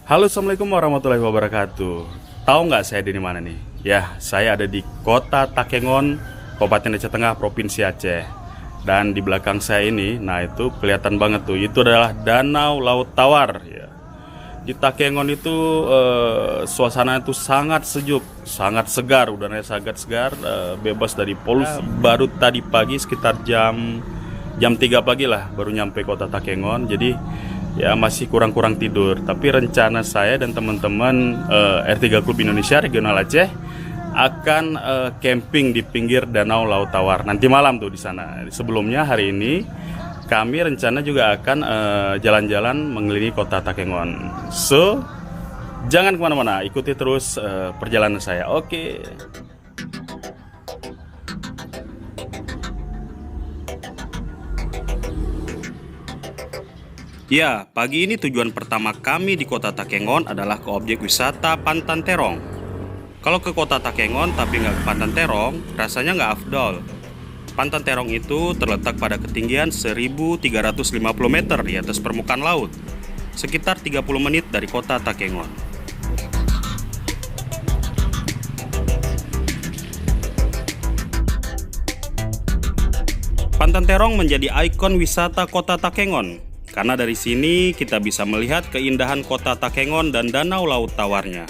Halo, assalamualaikum warahmatullahi wabarakatuh. Tahu nggak saya di mana nih? Ya, saya ada di Kota Takengon, Kabupaten Aceh Tengah, Provinsi Aceh. Dan di belakang saya ini, nah itu kelihatan banget tuh. Itu adalah Danau Laut Tawar. Ya. Di Takengon itu suasana itu sangat sejuk, sangat segar, udaranya sangat segar, bebas dari polusi. Baru tadi pagi sekitar jam 3 pagi lah baru nyampe Kota Takengon. Jadi ya masih kurang tidur, tapi rencana saya dan teman-teman R3 Klub Indonesia Regional Aceh akan camping di pinggir Danau Laut Tawar nanti malam tuh di sana. Sebelumnya hari ini kami rencana juga akan jalan-jalan mengelilingi Kota Takengon. So jangan kemana-mana, ikuti terus perjalanan saya. Oke. Ya, pagi ini tujuan pertama kami di Kota Takengon adalah ke objek wisata Pantan Terong. Kalau ke Kota Takengon tapi nggak ke Pantan Terong, rasanya nggak afdol. Pantan Terong itu terletak pada ketinggian 1350 meter di atas permukaan laut, sekitar 30 menit dari Kota Takengon. Pantan Terong menjadi ikon wisata Kota Takengon. Karena dari sini kita bisa melihat keindahan Kota Takengon dan Danau Laut Tawarnya.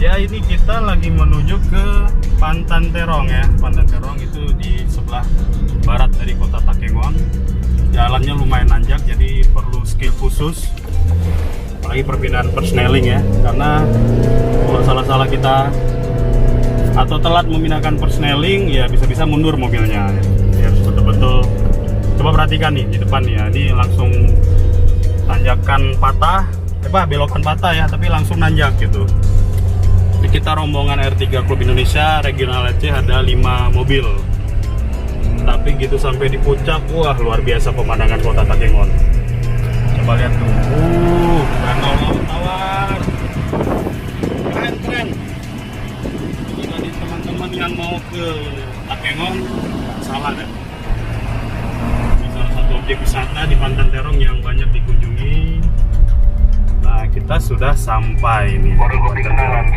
Ya, ini kita lagi menuju ke Pantan Terong ya. Pantan Terong itu di sebelah barat dari Kota Takengon. Jalannya lumayan nanjak, jadi perlu skill khusus. Apalagi perpindahan persneling ya. Karena kalau salah-salah kita atau telat memindahkan persneling, ya bisa-bisa mundur mobilnya. Ya harus betul-betul. Coba perhatikan nih di depan ya, ini langsung tanjakan patah, belokan patah ya, tapi langsung nanjak gitu. Ini kita rombongan R3 Klub Indonesia Regional Aceh ada 5 mobil. Tapi gitu sampai di puncak, wah luar biasa pemandangan Kota Takengon. Coba lihat tuh, Danau Laut Tawar, keren. Teman-teman yang mau ke Takengon, salah deh. Ini salah satu objek wisata di Pantan Terong yang banyak dikunjungi. Nah, kita sudah sampai nih di Pantan Terong.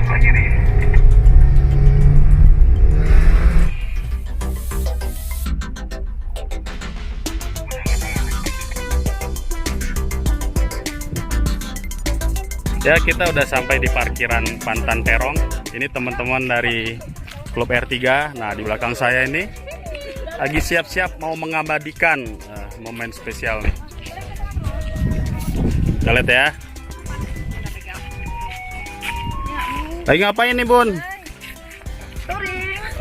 Ya, kita udah sampai di parkiran Pantan Terong. Ini teman-teman dari Klub R3. Nah, di belakang saya ini lagi siap-siap mau mengabadikan momen spesial nih. Kita lihat ya. Lagi ngapain nih, Bun?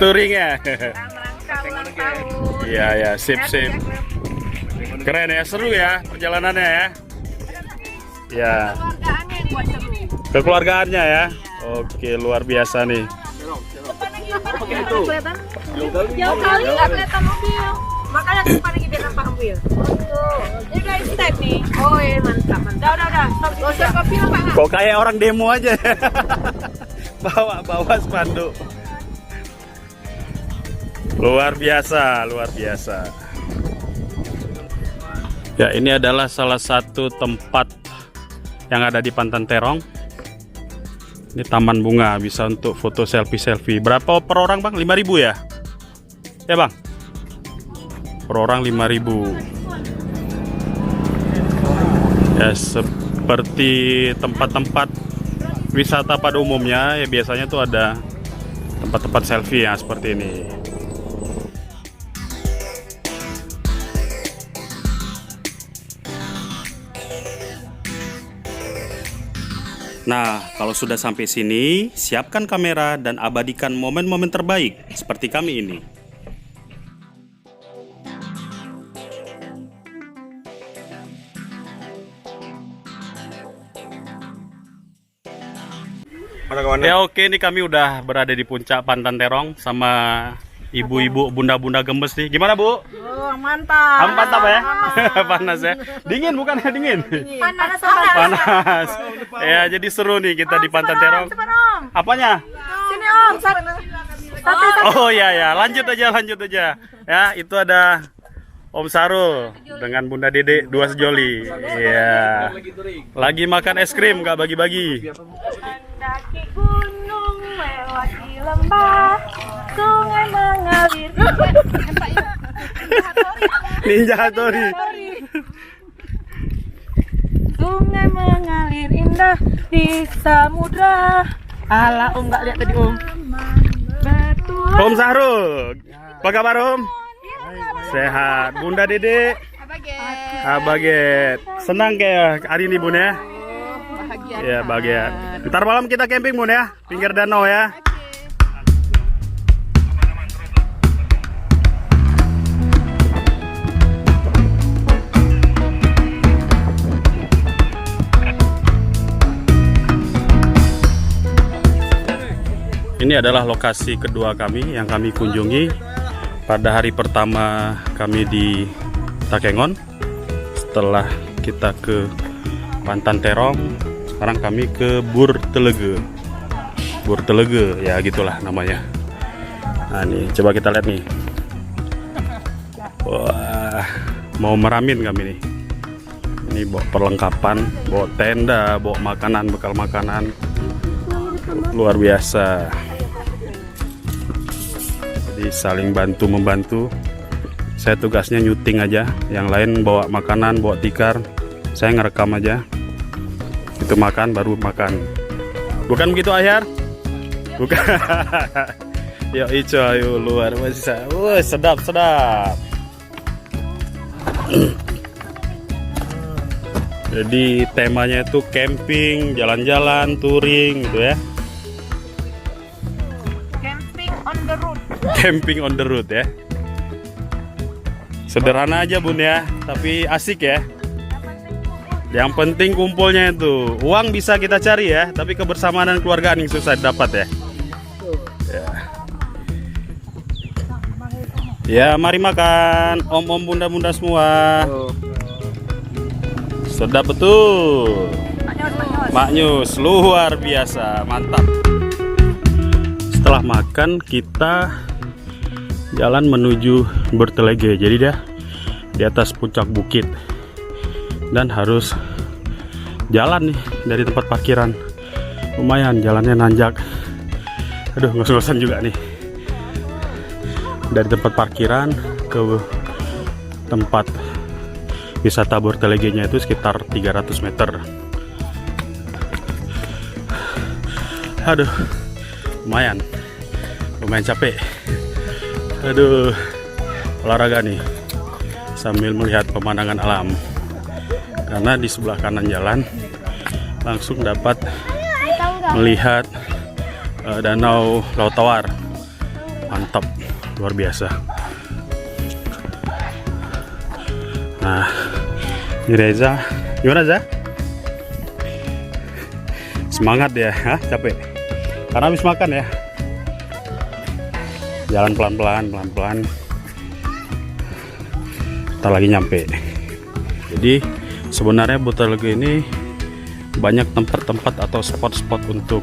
Touring ya? Iya, ya, sip. Keren ya, seru ya perjalanannya ya. Ya. Kekeluargaannya ya. Oke, luar biasa nih. Jauh kali nggak kelihatan mobil, makanya depan lagi dia nampak mobil. Jadi guys, step nih. Oh iya, mantap. Udah. Stop kopi lah Pak. Kok kayak orang demo aja. bawa spanduk. Luar biasa. Ya, ini adalah salah satu tempat yang ada di Pantan Terong. Ini taman bunga, bisa untuk foto selfie. Berapa per orang, Bang? 5.000 ya? Ya, Bang? Per orang 5.000. Ya, seperti tempat-tempat wisata pada umumnya, ya biasanya tuh ada tempat-tempat selfie ya seperti ini. Nah, kalau sudah sampai sini, siapkan kamera dan abadikan momen-momen terbaik seperti kami ini. Ya oke, ini kami udah berada di puncak Pantan Terong sama ibu-ibu, bunda-bunda gemes nih. Gimana, Bu? Oh, mantap. Mantap ya? Panas ya? Dingin bukan ya? Dingin? Panas. Ya, jadi seru nih kita di Pantan Terong. Apanya? Sini Om. Satu. Oh iya ya, lanjut aja. Ya, itu ada Om Sarul dengan Bunda Dede, 2 sejoli. Iya. Lagi makan es krim, nggak bagi-bagi. Mendaki gunung, melewati lembah, sungai mengalir. Ninja Hattori. Sungai mengalir indah di samudra. Alah, Om nggak lihat tadi, Om. Betul. Om Sarul, apa kabar Om? Sehat. Bunda Dede, Abaget. Senang kayak hari ini Bun ya? Bahagia. Iya, bahagia. Ntar malam kita camping Bun ya, pinggir danau ya. Ini adalah lokasi kedua kami yang kami kunjungi pada hari pertama kami di Takengon. Setelah kita ke Pantan Terong, sekarang kami ke Bur Telege. Bur Telege, ya gitulah namanya. Nah nih, coba kita lihat nih. Wah, mau meramin kami nih. Ini bawa perlengkapan, bawa tenda, bawa makanan, bekal makanan. Luar biasa. Jadi saling bantu-membantu. Saya tugasnya nyuting aja, yang lain bawa makanan, bawa tikar. Saya ngerekam aja. Itu makan, baru makan. Bukan begitu Ahyar? Bukan. Yo ico, ayo luar biasa. Wah, sedap-sedap. Jadi temanya itu camping, jalan-jalan, touring gitu ya. Camping on the road. Camping on the road ya. Sederhana aja Bun ya, tapi asik ya. Yang penting kumpulnya itu. Uang bisa kita cari ya, tapi kebersamaan dan keluargaan yang susah dapat ya. Ya, mari makan om-om bunda-bunda semua. Sedap betul. Maknyus luar biasa, mantap. Setelah makan kita jalan menuju Bertelege. Jadi dah di atas puncak bukit dan harus jalan nih dari tempat parkiran. Lumayan jalannya nanjak. Aduh, ngos-ngosan juga nih. Dari tempat parkiran ke tempat wisata Bertelegenya itu sekitar 300 meter. Aduh, lumayan capek. Aduh, olahraga nih sambil melihat pemandangan alam. Karena di sebelah kanan jalan langsung dapat melihat danau Laut Tawar. Mantap, luar biasa. Nah, ini Reza, gimana Reza? Semangat ya, hah? Capek? Karena habis makan ya. Jalan pelan-pelan. Ntar lagi nyampe. Jadi sebenarnya Bertelege ini banyak tempat-tempat atau spot-spot untuk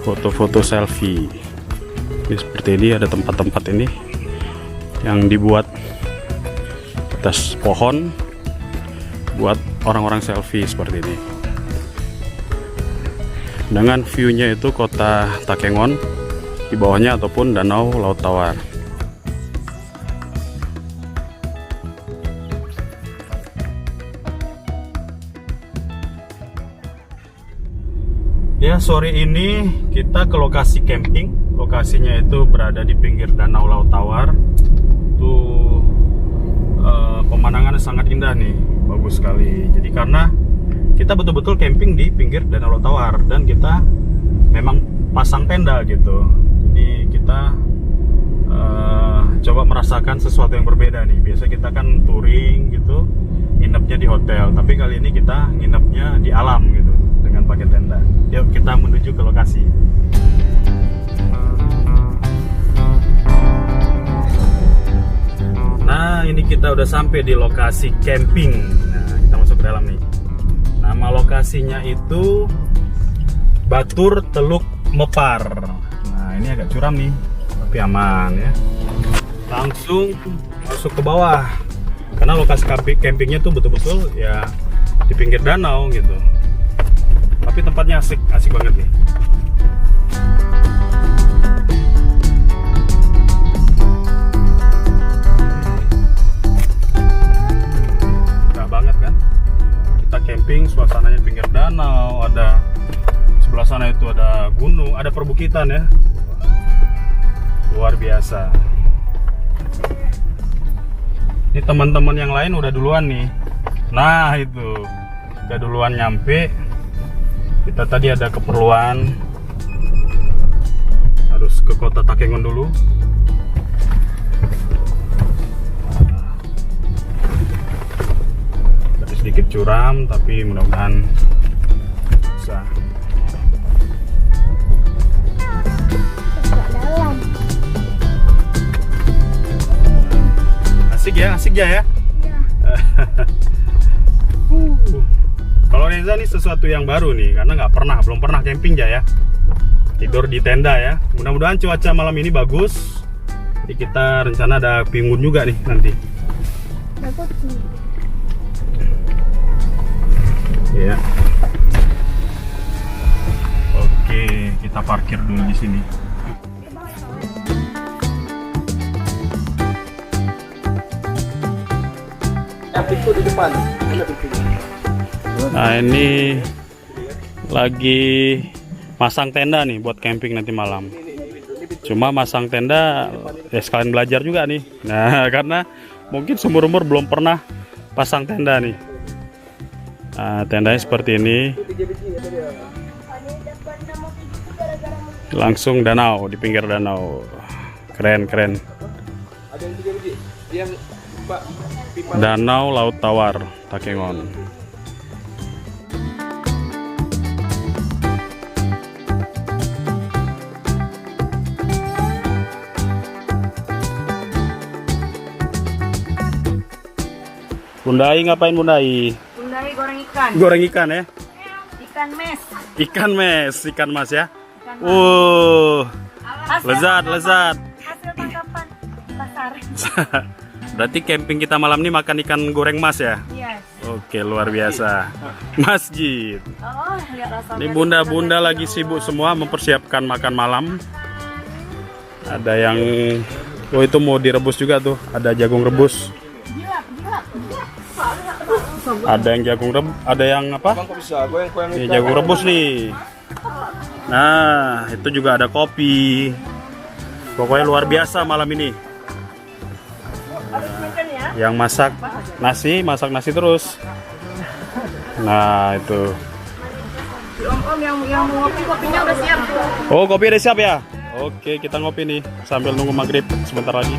foto-foto selfie. Ini seperti ini, ada tempat-tempat ini yang dibuat atas pohon buat orang-orang selfie seperti ini. Dengan view-nya itu kota Takengon di bawahnya ataupun danau Laut Tawar. Ya, sore ini kita ke lokasi camping. Lokasinya itu berada di pinggir danau Laut Tawar. Tuh pemandangannya sangat indah nih, bagus sekali. Jadi karena kita betul-betul camping di pinggir danau Laut Tawar dan kita memang pasang tenda gitu. Jadi kita coba merasakan sesuatu yang berbeda nih. Biasa kita kan touring gitu, nginepnya di hotel. Tapi kali ini kita nginepnya di alam gitu dengan pakai tenda. Yuk kita menuju ke lokasi. Nah, ini kita udah sampai di lokasi camping. Nah, kita masuk ke dalam nih. Nama lokasinya itu Batur Teluk Mepar. Nah, ini agak curam nih, tapi aman ya. Langsung masuk ke bawah. Karena lokasi campingnya tuh betul-betul ya di pinggir danau gitu. Tapi tempatnya asik banget nih. Enak banget kan? Kita camping, suasananya pinggir danau, ada sebelah sana itu ada gunung, ada perbukitan ya. Luar biasa. Ini teman-teman yang lain udah duluan nih. Nah itu udah duluan nyampe. Kita tadi ada keperluan, harus ke kota Takengon dulu. Tadi sedikit curam, tapi mudah-mudahan bisa. Asik ya? Kalau Reza nih sesuatu yang baru nih, karena belum pernah camping ya. Tidur di tenda ya. Mudah-mudahan cuaca malam ini bagus. Jadi kita rencana ada pingun juga nih nanti. Ya. Oke, kita parkir dulu di sini. Pintu di depan. Nah ini lagi masang tenda nih buat camping nanti malam. Cuma masang tenda ya sekalian belajar juga nih. Nah karena mungkin seumur-umur belum pernah pasang tenda nih. Nah tendanya seperti ini. Langsung danau, di pinggir danau. Keren. Danau Laut Tawar, Takengon. Bundai ngapain Bundai? Bundai goreng ikan. Goreng ikan ya? Ikan mes. Ikan mas ya? Ikan mas. Lezat. Hasil tangkapan pasar. Berarti camping kita malam ini makan ikan goreng mas ya? Yes. Oke, luar biasa. Masjid. Oh, lihat rasanya. Ini bunda-bunda lagi sibuk semua mempersiapkan makan malam. Ada yang itu mau direbus juga tuh, ada jagung rebus. Ada yang jagung rebus, ada yang apa? Ini jagung rebus nih. Nah, itu juga ada kopi. Pokoknya luar biasa malam ini. Yang masak nasi terus. Nah itu. Om yang mau ngopi, kopinya udah siap. Oh kopi udah siap ya. Oke kita ngopi nih sambil nunggu maghrib sebentar lagi.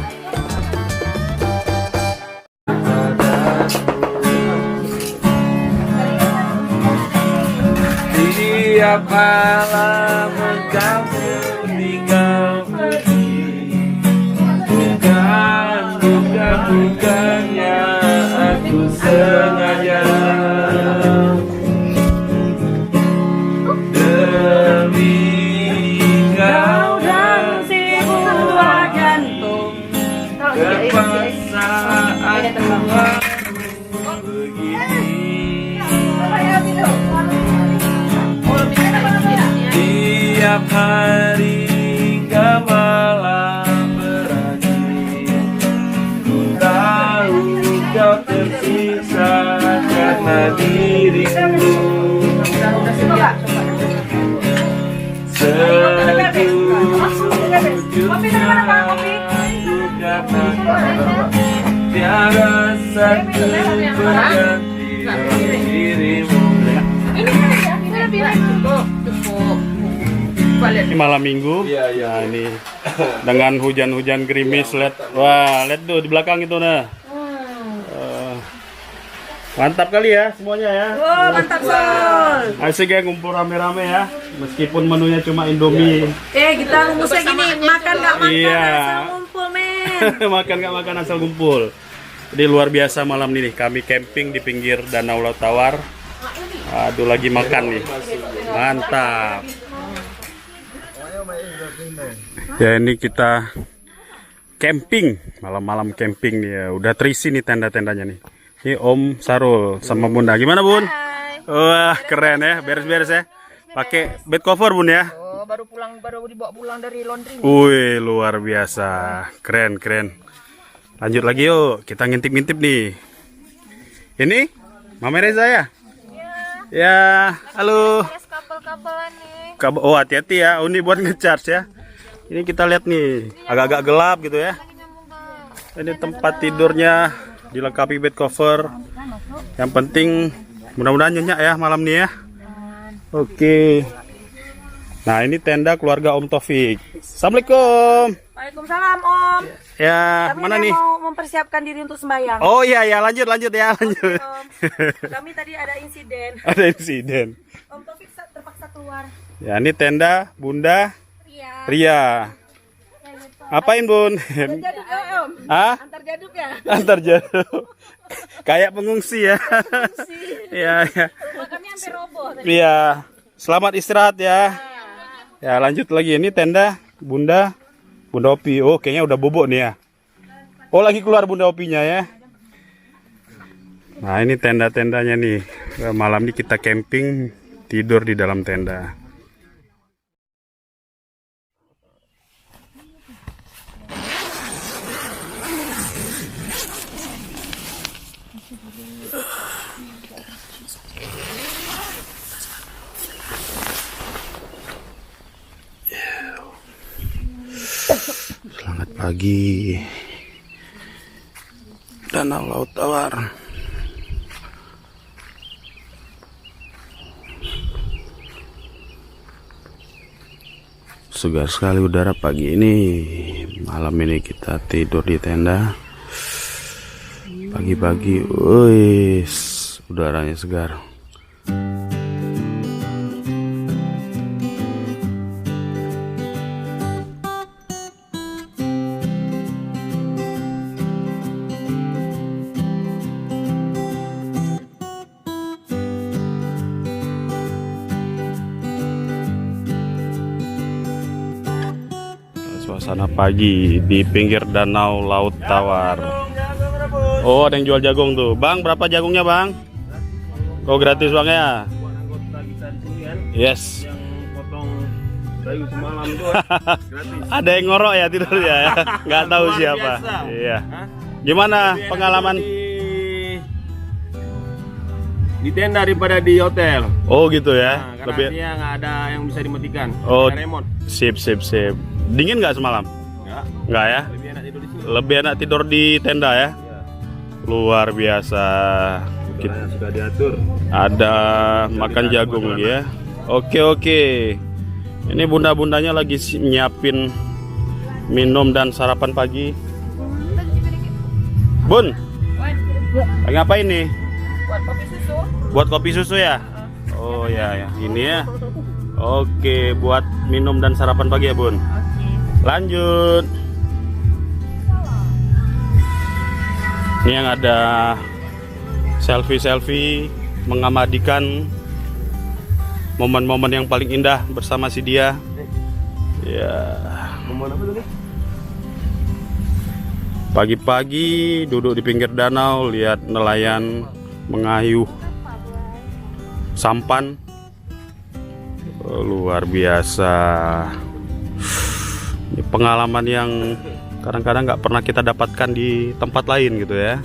Tiap malam kamu tinggal pergi. Bukannya aku sengaja demi kau dan si buah jantung. terpaksa aku begini. Tiap hari hingga malam kau tersiksa karena diriku. Sejujurnya aku katakan tiada satu pengganti dirimu. Ini malam minggu. Nah ini dengan hujan-hujan gerimis. Lihat tuh di belakang itu nah. Mantap kali ya semuanya ya. Oh, mantap Sol. Asik ya ngumpul rame-rame ya. Meskipun menunya cuma Indomie. Kita rumusnya gini, makan nggak makan asal ngumpul men. Makan nggak makan asal ngumpul. Jadi luar biasa malam ini kami camping di pinggir Danau Laut Tawar. Aduh lagi makan nih. Mantap. Ya ini kita camping, malam-malam camping nih ya. Udah terisi nih tenda-tendanya nih. Ini Om Sarul sama Bunda. Gimana Bun? Hai. Wah keren ya, beres-beres ya. Pakai bed cover Bun ya. Oh, baru dibawa pulang dari laundry. Wih luar biasa, keren keren. Lanjut lagi yuk, kita ngintip-ngintip nih. Ini Mama Reza ya? Ya, halo. Kabel-kabelan nih. Oh hati-hati ya, ini buat ngecharge ya. Ini kita lihat nih, agak-agak gelap gitu ya. Ini tempat tidurnya dilengkapi bed cover. Yang penting mudah-mudahan nyenyak ya malam nih ya. Oke. Nah ini tenda keluarga Om Taufik. Assalamualaikum. Waalaikumsalam Om. Ya, Kami mana nih? mau mempersiapkan diri untuk sembahyang. Oh iya ya, lanjut ya, lanjut. Om. Kami tadi ada insiden. Ada insiden. Om Taufik terpaksa keluar. Ya, ini tenda Bunda Ria. Ria. Apain Bun? Jaduk ya Om. Ah? Antar jaduk ya. Antar jauh. Kayak pengungsi ya. Iya, ya. Kami hampir roboh tadi. Iya. Selamat istirahat ya. Ya, lanjut lagi ini tenda Bunda Opi. Oh, kayaknya udah bobok nih ya. Oh, lagi keluar Bunda Opinya ya. Nah, ini tenda-tendanya nih. Malam ini kita camping, tidur di dalam tenda. Selamat pagi. Danau Laut Tawar. Segar sekali udara pagi ini. Malam ini kita tidur di tenda. Pagi-pagi, wis, udaranya segar. Suasana pagi di pinggir danau Laut Tawar. Oh, ada yang jual jagung tuh. Bang, berapa jagungnya, Bang? Oh, gratis Bang ya? Yes. Yang potong kayu semalam tuh gratis. Ada yang ngorok ya tidur ya? Nggak tahu Luar siapa. biasa. Iya. Gimana pengalaman? Di tenda daripada di hotel. Oh, gitu ya. Nah, karena dia nggak ada yang bisa dimatikan. Oh, Ada remote. sip. Dingin nggak semalam? Enggak. Nggak ya? Lebih enak tidur di sini. Lebih enak tidur di tenda ya? Iya. Luar biasa. Udaranya sudah diatur. Ada makan jagung lagi ya. Oke. Ini bunda-bundanya lagi nyiapin minum dan sarapan pagi. Bun, lagi ngapain nih? Buat kopi susu. Buat kopi susu ya? Oh ya, ini ya. Oke, buat minum dan sarapan pagi ya Bun. Lanjut. Ini yang ada selfie mengamadikan momen-momen yang paling indah bersama si dia. Ya. Momen apa tadi? Pagi-pagi duduk di pinggir danau, lihat nelayan mengayuh sampan. Oh, luar biasa. Ini pengalaman yang kadang-kadang nggak pernah kita dapatkan di tempat lain gitu ya.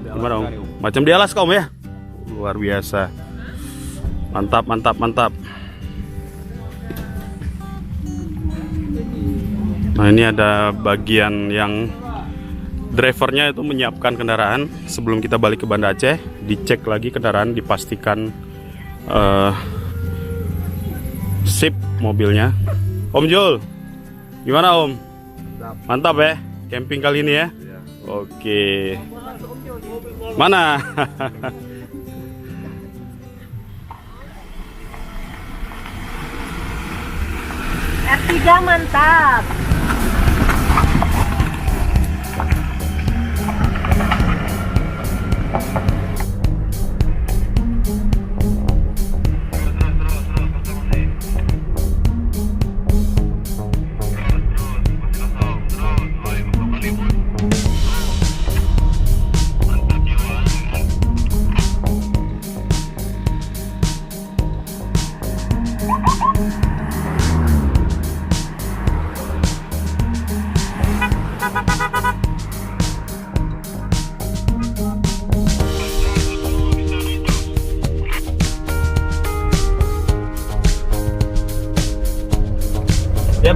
Gimana Om? Macam di Alaska Om ya? Luar biasa. Mantap. Nah ini ada bagian yang drivernya itu menyiapkan kendaraan sebelum kita balik ke Banda Aceh. Dicek lagi kendaraan, dipastikan sip mobilnya. Om Jul, gimana Om? Mantap ya camping kali ini ya? Oke. Mana? R3 mantap.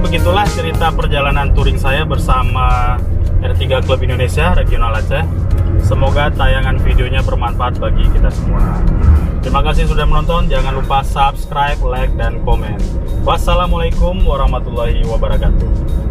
begitulah cerita perjalanan touring saya bersama R3 Club Indonesia Regional Aceh. Semoga tayangan videonya bermanfaat bagi kita semua. Terima kasih sudah menonton. Jangan lupa subscribe, like, dan komen. Wassalamualaikum warahmatullahi wabarakatuh.